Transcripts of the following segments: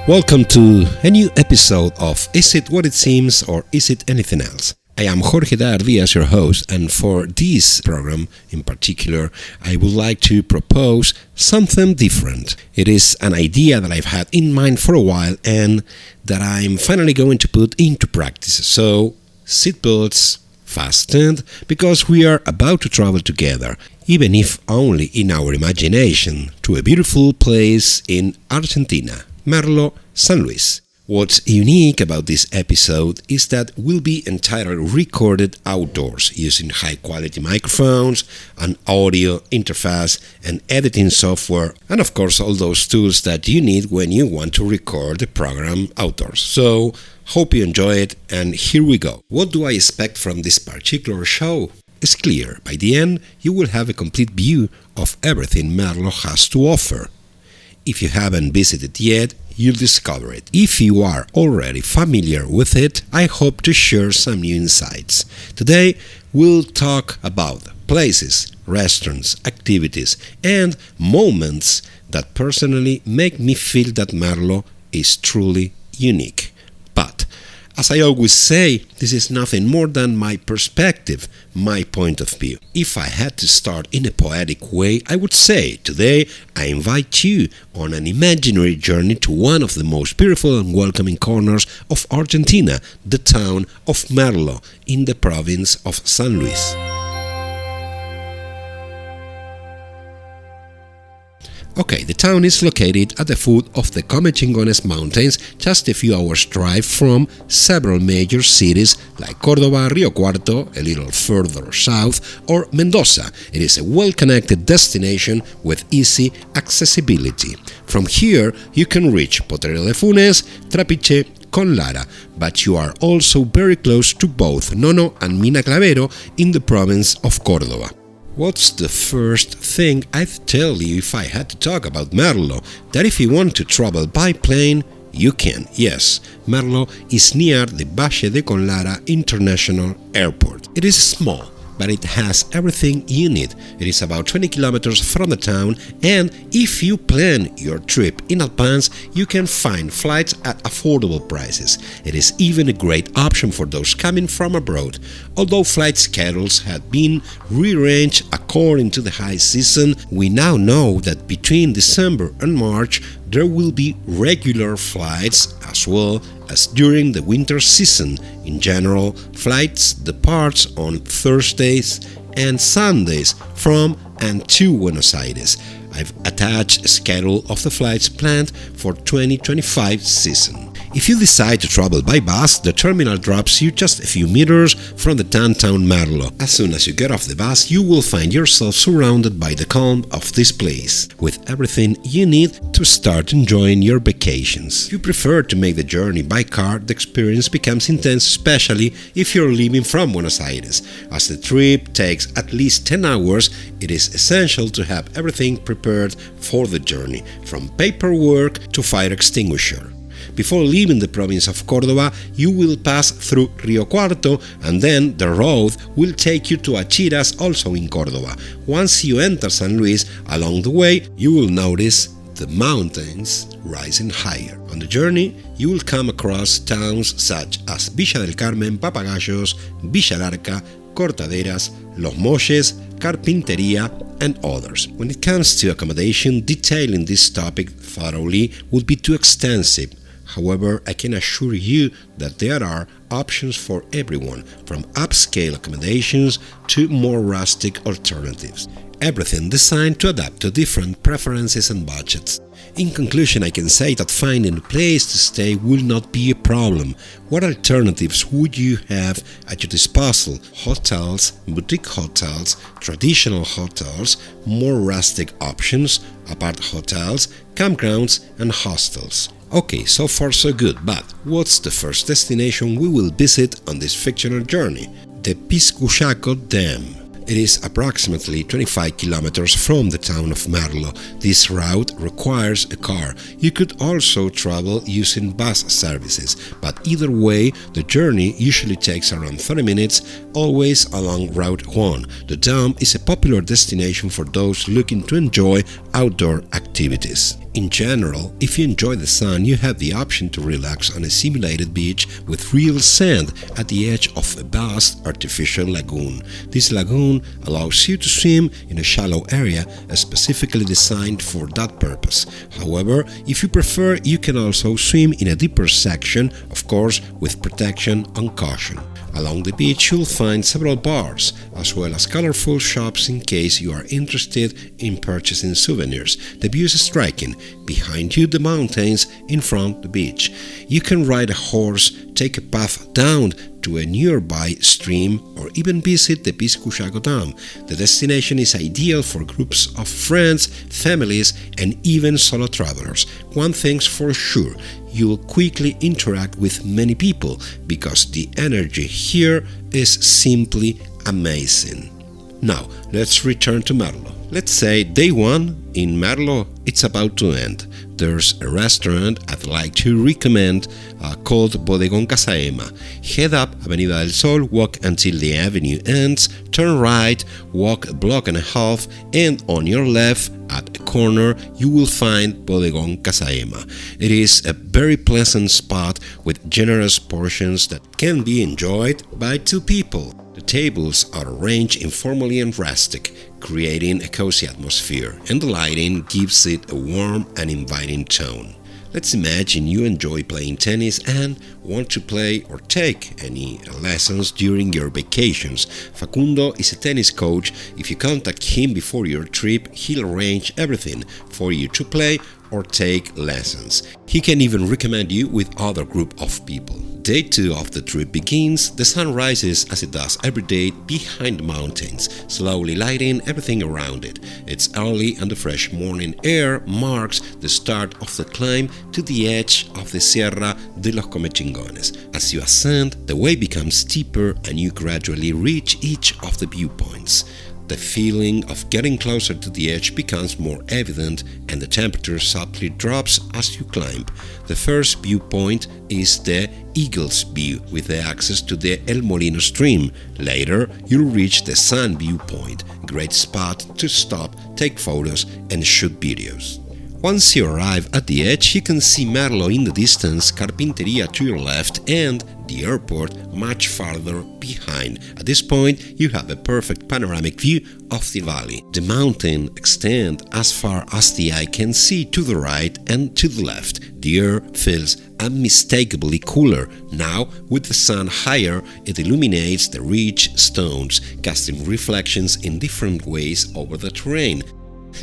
Welcome to a new episode of Is It What It Seems or Is It Anything Else? I am Jorge Diaz, your host, and for this program in particular, I would like to propose something different. It is an idea that I've had in mind for a while and that I'm finally going to put into practice. So, seatbelts fastened, because we are about to travel together, even if only in our imagination, to a beautiful place in Argentina, Merlo, San Luis. What's unique about this episode is that we'll be entirely recorded outdoors using high-quality microphones, an audio interface, and editing software, and of course all those tools that you need when you want to record the program outdoors. So, hope you enjoy it, and here we go. What do I expect from this particular show? It's clear. By the end, you will have a complete view of everything Merlo has to offer. If you haven't visited yet, you'll discover it. If you are already familiar with it, I hope to share some new insights. Today, we'll talk about places, restaurants, activities, and moments that personally make me feel that Merlo is truly unique. But, as I always say, this is nothing more than my perspective, my point of view. If I had to start in a poetic way, I would say, today I invite you on an imaginary journey to one of the most beautiful and welcoming corners of Argentina, the town of Merlo, in the province of San Luis. Okay, the town is located at the foot of the Comechingones Mountains, just a few hours' drive from several major cities like Córdoba, Río Cuarto, a little further south, or Mendoza. It is a well-connected destination with easy accessibility. From here, you can reach Potrero de Funes, Trapiche, Conlara, but you are also very close to both Nono and Mina Clavero in the province of Córdoba. What's the first thing I'd tell you if I had to talk about Merlo? That if you want to travel by plane, you can. Yes, Merlo is near the Valle de Conlara International Airport. It is small, but it has everything you need. It is about 20 kilometers from the town, and if you plan your trip in advance, you can find flights at affordable prices. It is even a great option for those coming from abroad. Although flight schedules have been rearranged according to the high season, we now know that between December and March there will be regular flights as well as during the winter season. In general, flights depart on Thursdays and Sundays from and to Buenos Aires. I've attached a schedule of the flights planned for 2025 season. If you decide to travel by bus, the terminal drops you just a few meters from the downtown Merlo. As soon as you get off the bus, you will find yourself surrounded by the calm of this place, with everything you need to start enjoying your vacations. If you prefer to make the journey by car, the experience becomes intense, especially if you're leaving from Buenos Aires. As the trip takes at least 10 hours, it is essential to have everything prepared for the journey, from paperwork to fire extinguisher. Before leaving the province of Córdoba, you will pass through Río Cuarto, and then the road will take you to Achiras, also in Córdoba. Once you enter San Luis, along the way, you will notice the mountains rising higher. On the journey, you will come across towns such as Villa del Carmen, Papagayos, Villa Larca, Cortaderas, Los Molles, Carpinteria, and others. When it comes to accommodation, detailing this topic thoroughly would be too extensive. However, I can assure you that there are options for everyone, from upscale accommodations to more rustic alternatives. Everything designed to adapt to different preferences and budgets. In conclusion, I can say that finding a place to stay will not be a problem. What alternatives would you have at your disposal? Hotels, boutique hotels, traditional hotels, more rustic options, apart hotels, campgrounds, and hostels. Okay, so far so good, but what's the first destination we will visit on this fictional journey? The Piscu Yaco Dam. It is approximately 25 kilometers from the town of Merlo. This route requires a car. You could also travel using bus services, but either way, the journey usually takes around 30 minutes, always along Route 1. The dam is a popular destination for those looking to enjoy outdoor activities. In general, if you enjoy the sun, you have the option to relax on a simulated beach with real sand at the edge of a vast artificial lagoon. This lagoon allows you to swim in a shallow area specifically designed for that purpose. However, if you prefer, you can also swim in a deeper section, of course with protection and caution. Along the beach you'll find several bars, as well as colorful shops in case you are interested in purchasing souvenirs. The view is striking. Behind you the mountains, in front the beach. You can ride a horse, take a path down to a nearby stream, or even visit the Piscu Yaco Dam. The destination is ideal for groups of friends, families, and even solo travelers. One thing's for sure, you'll quickly interact with many people because the energy here is simply amazing. Now, let's return to Merlo. Let's say day 1 in Merlo, it's about to end. There's a restaurant I'd like to recommend called Bodegón Casaema. Head up Avenida del Sol, walk until the avenue ends, turn right, walk a block and a half, and on your left at a corner you will find Bodegón Casaema. It is a very pleasant spot with generous portions that can be enjoyed by 2 people. The tables are arranged informally and rustic, creating a cozy atmosphere, and the lighting gives it a warm and inviting tone. Let's imagine you enjoy playing tennis and want to play or take any lessons during your vacations. Facundo is a tennis coach. If you contact him before your trip, he'll arrange everything for you to play or take lessons. He can even recommend you with other group of people. Day 2 of the trip begins. The sun rises as it does every day behind the mountains, slowly lighting everything around it. It's early and the fresh morning air marks the start of the climb to the edge of the Sierra de los Comechingones. As you ascend, the way becomes steeper and you gradually reach each of the viewpoints. The feeling of getting closer to the edge becomes more evident and the temperature subtly drops as you climb. The first viewpoint is the Eagle's View with the access to the El Molino stream. Later, you'll reach the Sun viewpoint, a great spot to stop, take photos and shoot videos. Once you arrive at the edge, you can see Merlo in the distance, Carpinteria to your left, and the airport much farther behind. At this point, you have a perfect panoramic view of the valley. The mountain extends as far as the eye can see to the right and to the left. The air feels unmistakably cooler. Now, with the sun higher, it illuminates the ridge stones, casting reflections in different ways over the terrain.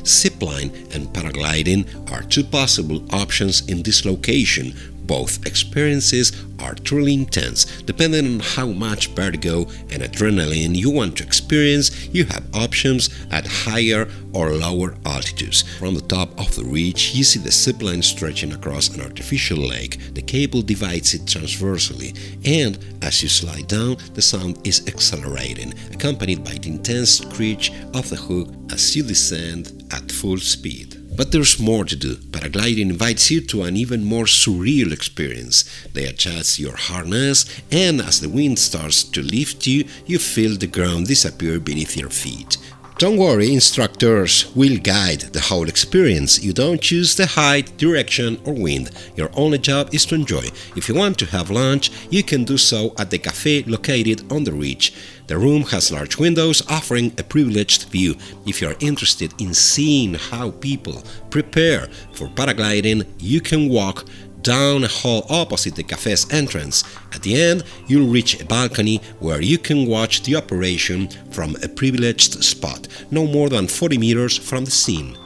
Zipline and paragliding are 2 possible options in this location. Both experiences are truly intense. Depending on how much vertigo and adrenaline you want to experience, you have options at higher or lower altitudes. From the top of the ridge, you see the zipline stretching across an artificial lake. The cable divides it transversely, and as you slide down, the sound is accelerating, accompanied by the intense screech of the hook as you descend at full speed. But there's more to do. Paragliding invites you to an even more surreal experience. They adjust your harness, and as the wind starts to lift you, you feel the ground disappear beneath your feet. Don't worry, instructors will guide the whole experience. You don't choose the height, direction or wind. Your only job is to enjoy. If you want to have lunch, you can do so at the cafe located on the ridge. The room has large windows offering a privileged view. If you are interested in seeing how people prepare for paragliding, you can walk down a hall opposite the cafe's entrance. At the end, you'll reach a balcony where you can watch the operation from a privileged spot, no more than 40 meters from the scene.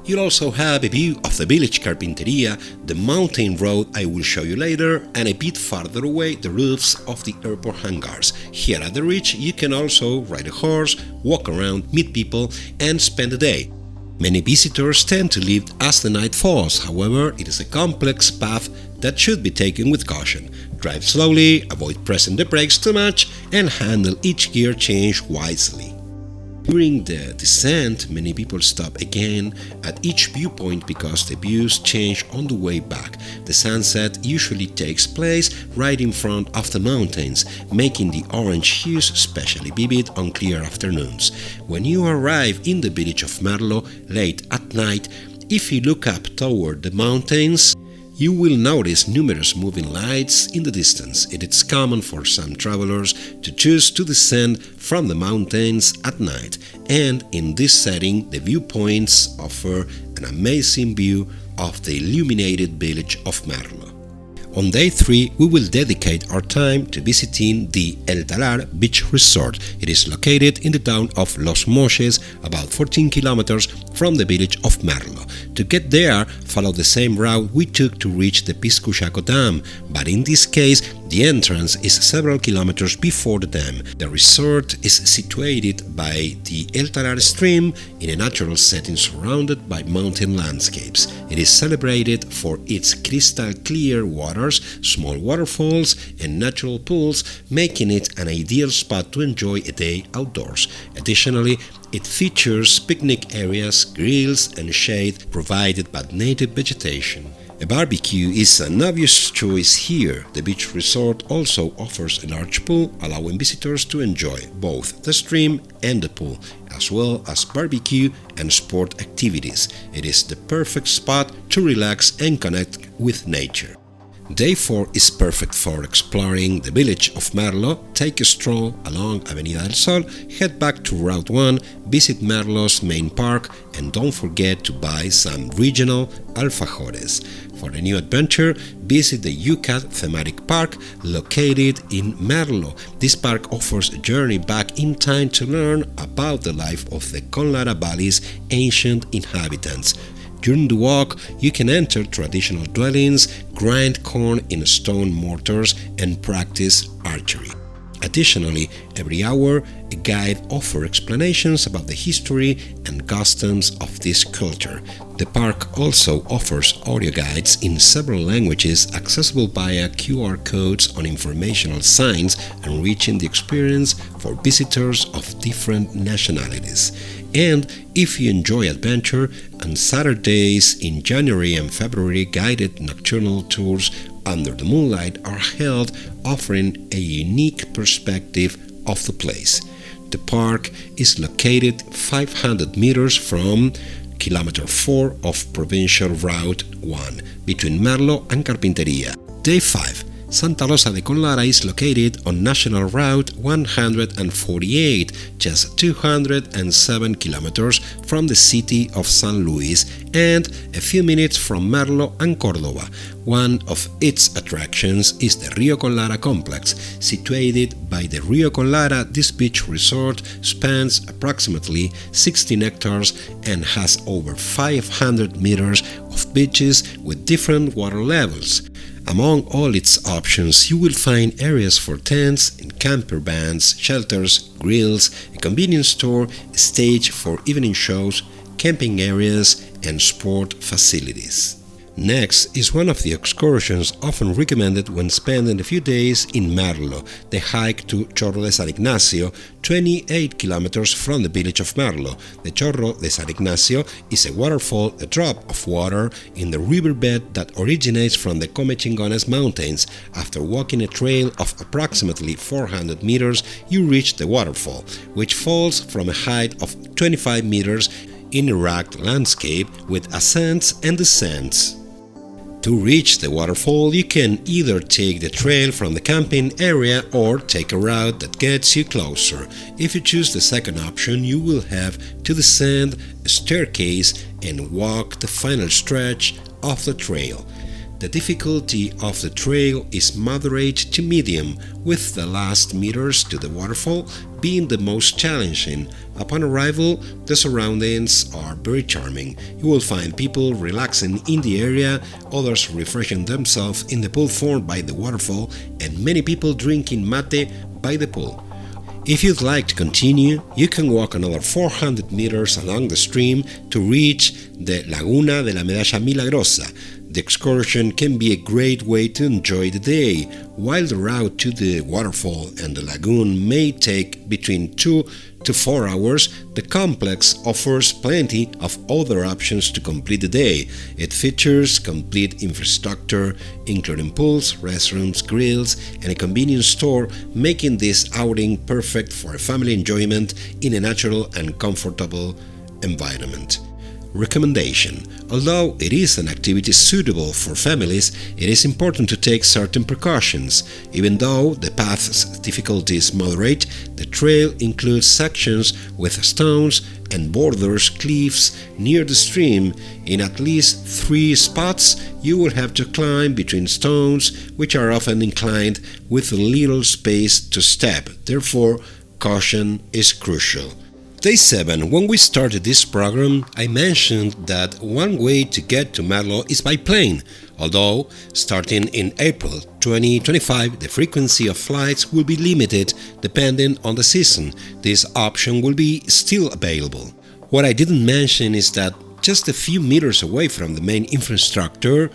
You'll also have a view of the village Carpinteria, the mountain road I will show you later, and a bit farther away the roofs of the airport hangars. Here at the ridge you can also ride a horse, walk around, meet people and spend the day. Many visitors tend to leave as the night falls. However, it is a complex path that should be taken with caution. Drive slowly, avoid pressing the brakes too much, and handle each gear change wisely. During the descent, many people stop again at each viewpoint because the views change on the way back. The sunset usually takes place right in front of the mountains, making the orange hues especially vivid on clear afternoons. When you arrive in the village of Merlo late at night, If you look up toward the mountains, you will notice numerous moving lights in the distance. It is common for some travelers to choose to descend from the mountains at night, and in this setting, the viewpoints offer an amazing view of the illuminated village of Merlo. On day 3, we will dedicate our time to visiting the El Talar beach resort. It is located in the town of Los Molles, about 14 kilometers from the village of Merlo. To get there, follow the same route we took to reach the Piscu Yaco Dam, but in this case, the entrance is several kilometers before the dam. The resort is situated by the El Talar stream in a natural setting surrounded by mountain landscapes. It is celebrated for its crystal clear waters, small waterfalls, and natural pools, making it an ideal spot to enjoy a day outdoors. Additionally, it features picnic areas, grills, and shade provided by native vegetation. A barbecue is an obvious choice here. The beach resort also offers a large pool, allowing visitors to enjoy both the stream and the pool, as well as barbecue and sport activities. It is the perfect spot to relax and connect with nature. Day 4 is perfect for exploring the village of Merlo. Take a stroll along Avenida del Sol, head back to Route 1, visit Merlo's main park, and don't forget to buy some regional alfajores. For a new adventure, visit the UCAT thematic park located in Merlo. This park offers a journey back in time to learn about the life of the Conlara Valley's ancient inhabitants. During the walk, you can enter traditional dwellings, grind corn in stone mortars, and practice archery. Additionally, every hour, a guide offers explanations about the history and customs of this culture. The park also offers audio guides in several languages accessible via QR codes on informational signs, enriching the experience for visitors of different nationalities. And if you enjoy adventure, on Saturdays in January and February, guided nocturnal tours under the moonlight are held, offering a unique perspective of the place. The park is located 500 meters from Kilometer 4 of Provincial Route 1 between Merlo and Carpinteria. Day 5. Santa Rosa de Conlara is located on National Route 148, just 207 kilometers from the city of San Luis and a few minutes from Merlo and Córdoba. One of its attractions is the Rio Conlara complex. Situated by the Rio Conlara, this beach resort spans approximately 16 hectares and has over 500 meters of beaches with different water levels. Among all its options, you will find areas for tents and camper vans, shelters, grills, a convenience store, a stage for evening shows, camping areas, and sport facilities. Next is one of the excursions often recommended when spending a few days in Merlo, the hike to Chorro de San Ignacio, 28 kilometers from the village of Merlo. The Chorro de San Ignacio is a waterfall, a drop of water in the riverbed that originates from the Comechingones Mountains. After walking a trail of approximately 400 meters, you reach the waterfall, which falls from a height of 25 meters in a rugged landscape with ascents and descents. To reach the waterfall, you can either take the trail from the camping area or take a route that gets you closer. If you choose the second option, you will have to descend a staircase and walk the final stretch of the trail. The difficulty of the trail is moderate to medium, with the last meters to the waterfall being the most challenging. Upon arrival, the surroundings are very charming. You will find people relaxing in the area, others refreshing themselves in the pool formed by the waterfall, and many people drinking mate by the pool. If you'd like to continue, you can walk another 400 meters along the stream to reach the Laguna de la Medalla Milagrosa. The excursion can be a great way to enjoy the day. While the route to the waterfall and the lagoon may take between 2 to 4 hours, the complex offers plenty of other options to complete the day. It features complete infrastructure, including pools, restrooms, grills, and a convenience store, making this outing perfect for family enjoyment in a natural and comfortable environment. Recommendation: although it is an activity suitable for families, it is important to take certain precautions. Even though the path's difficulty is moderate, the trail includes sections with stones and borders cliffs near the stream. In at least 3 spots, you will have to climb between stones, which are often inclined with little space to step. Therefore, caution is crucial. Day 7. When we started this program, I mentioned that one way to get to Merlo is by plane. Although, starting in April 2025, the frequency of flights will be limited depending on the season. This option will be still available. What I didn't mention is that just a few meters away from the main infrastructure,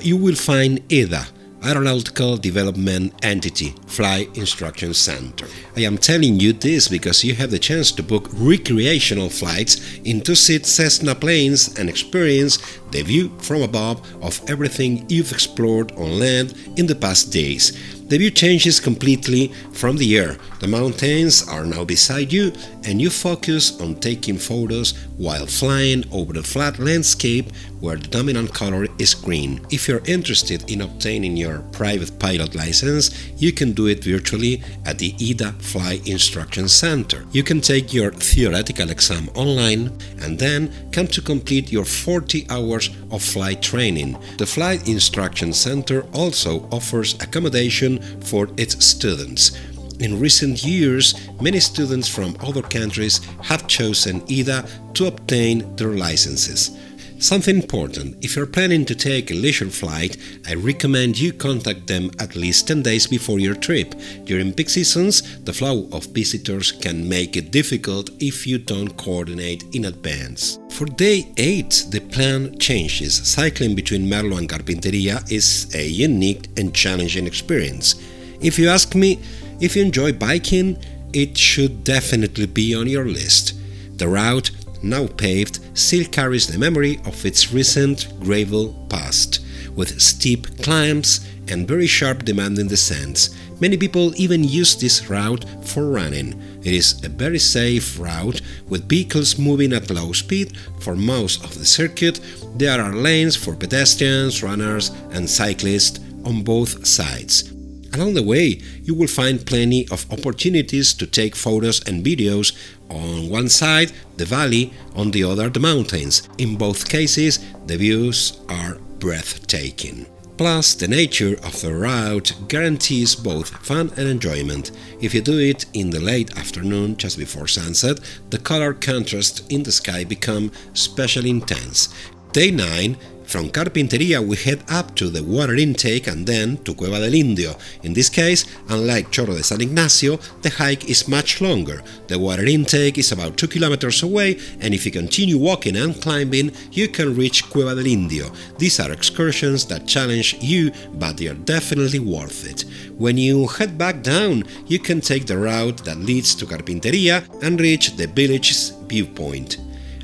you will find EDA, Aeronautical Development Entity Flight Instruction Center. I am telling you this because you have the chance to book recreational flights in 2-seat Cessna planes and experience the view from above of everything you've explored on land in the past days. The view changes completely from the air. The mountains are now beside you and you focus on taking photos while flying over the flat landscape where the dominant color is green. If you're interested in obtaining your private pilot license, you can do it virtually at the EDA Flight Instruction Center. You can take your theoretical exam online and then come to complete your 40 hours of flight training. The Flight Instruction Center also offers accommodation for its students. In recent years, many students from other countries have chosen EDA to obtain their licenses. Something important: if you're planning to take a leisure flight, I recommend you contact them at least 10 days before your trip. During peak seasons, the flow of visitors can make it difficult if you don't coordinate in advance. For day 8, the plan changes. Cycling between Merlo and Carpinteria is a unique and challenging experience. If you ask me, if you enjoy biking, it should definitely be on your list. The route, now paved, still carries the memory of its recent gravel past, with steep climbs and very sharp demanding descents. Many people even use this route for running. It is a very safe route with vehicles moving at low speed. For most of the circuit, there are lanes for pedestrians, runners and cyclists on both sides. Along the way, you will find plenty of opportunities to take photos and videos. On one side, the valley, on the other, the mountains. In both cases, the views are breathtaking. Plus, the nature of the route guarantees both fun and enjoyment. If you do it in the late afternoon, just before sunset, the color contrast in the sky becomes especially intense. Day 9. From Carpinteria we head up to the water intake and then to Cueva del Indio. In this case, unlike Chorro de San Ignacio, the hike is much longer. The water intake is about 2 kilometers away, and if you continue walking and climbing, you can reach Cueva del Indio. These are excursions that challenge you, but they are definitely worth it. When you head back down, you can take the route that leads to Carpinteria and reach the village's viewpoint.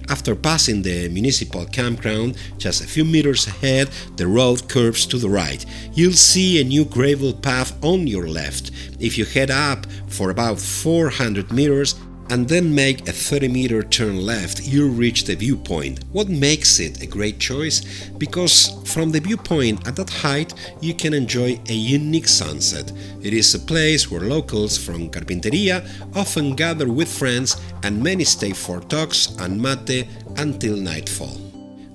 After passing the municipal campground, just a few meters ahead, the road curves to the right. You'll see a new gravel path on your left. If you head up for about 400 meters and then make a 30-meter turn left, you'll reach the viewpoint. What makes it a great choice? Because from the viewpoint at that height, you can enjoy a unique sunset. It is a place where locals from Carpinteria often gather with friends and many stay for talks and mate until nightfall.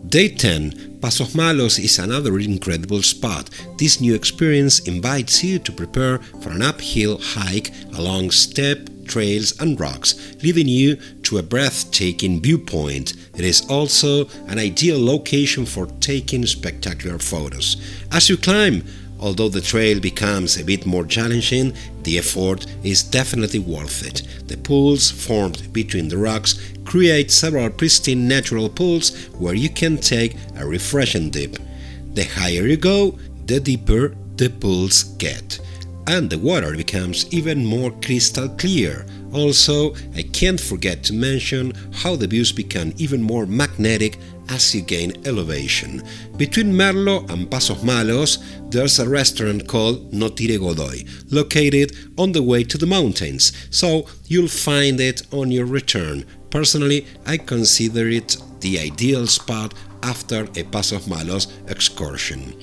Day 10. Pasos Malos is another incredible spot. This new experience invites you to prepare for an uphill hike along steep trails and rocks, leading you to a breathtaking viewpoint. It is also an ideal location for taking spectacular photos. As you climb, although the trail becomes a bit more challenging, the effort is definitely worth it. The pools formed between the rocks create several pristine natural pools where you can take a refreshing dip. The higher you go, the deeper the pools get, and the water becomes even more crystal clear. Also, I can't forget to mention how the views become even more magnetic as you gain elevation. Between Merlo and Pasos Malos, there's a restaurant called No Tire Godoy, located on the way to the mountains, so you'll find it on your return. Personally, I consider it the ideal spot after a Pasos Malos excursion.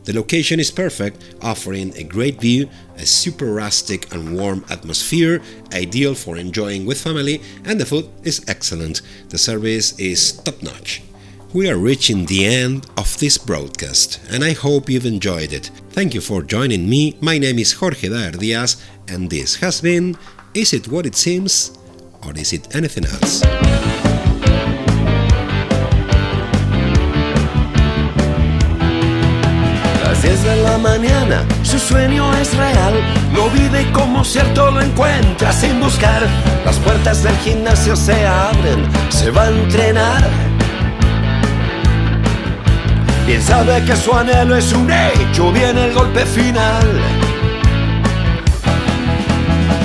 The location is perfect, offering a great view, a super rustic and warm atmosphere, ideal for enjoying with family, and the food is excellent. The service is top-notch. We are reaching the end of this broadcast, and I hope you've enjoyed it. Thank you for joining me. My name is Jorge Daer Diaz, and this has been Is It What It Seems, or Is It Anything Else? Las 10 de la mañana, su sueño es real. Lo vive como cierto, lo encuentra sin buscar. Las puertas del gimnasio se abren, se va a entrenar. Bien sabe que su anhelo es un hecho, viene el golpe final.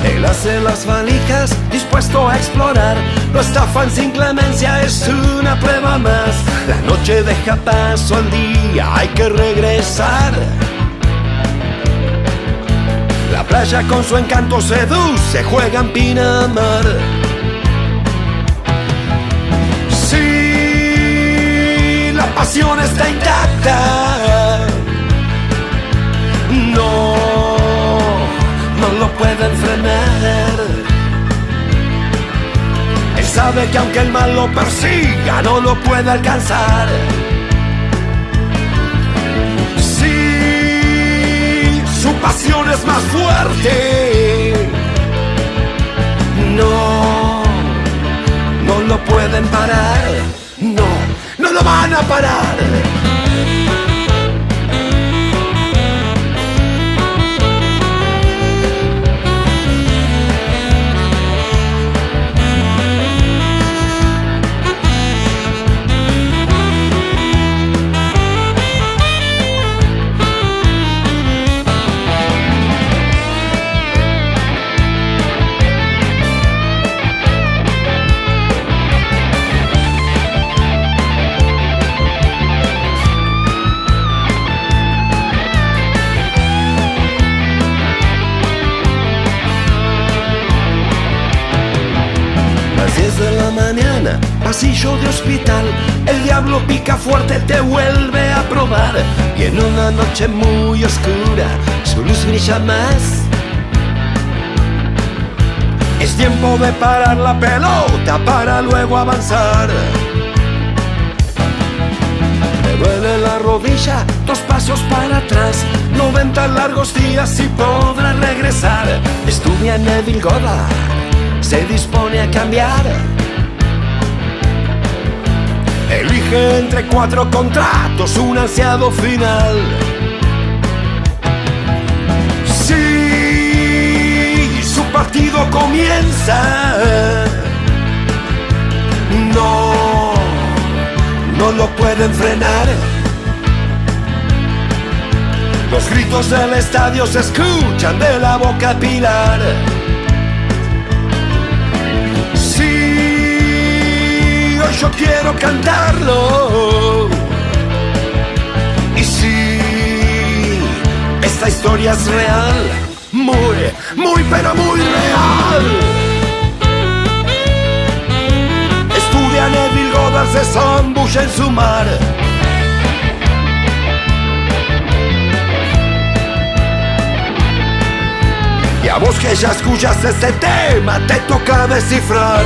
Él hace las valijas, dispuesto a explorar. Lo estafan sin clemencia, es una prueba más. La noche deja paso al día, hay que regresar. La playa con su encanto seduce, juega en Pinamar. Sí, la pasión está intacta. No lo pueden frenar. Él sabe que aunque el mal lo persiga, no lo puede alcanzar. Sí, su pasión es más fuerte. No lo pueden parar. No lo van a parar. De la mañana, pasillo de hospital. El diablo pica fuerte, te vuelve a probar. Y en una noche muy oscura, su luz brilla más. Es tiempo de parar la pelota para luego avanzar. Me duele la rodilla, 2 pasos para atrás. 90 largos días y podrá regresar. Estudia en Neville Goddard, se dispone a cambiar. Elige entre 4 contratos, un ansiado final. Sí, su partido comienza. No lo pueden frenar. Los gritos del estadio se escuchan de la boca pilar. Yo quiero cantarlo. Y sí, esta historia es real. Muy, pero muy real. Estudia en Neville Goddard, se zambulla en su mar. Y a vos que ya escuchaste este tema, te toca descifrar.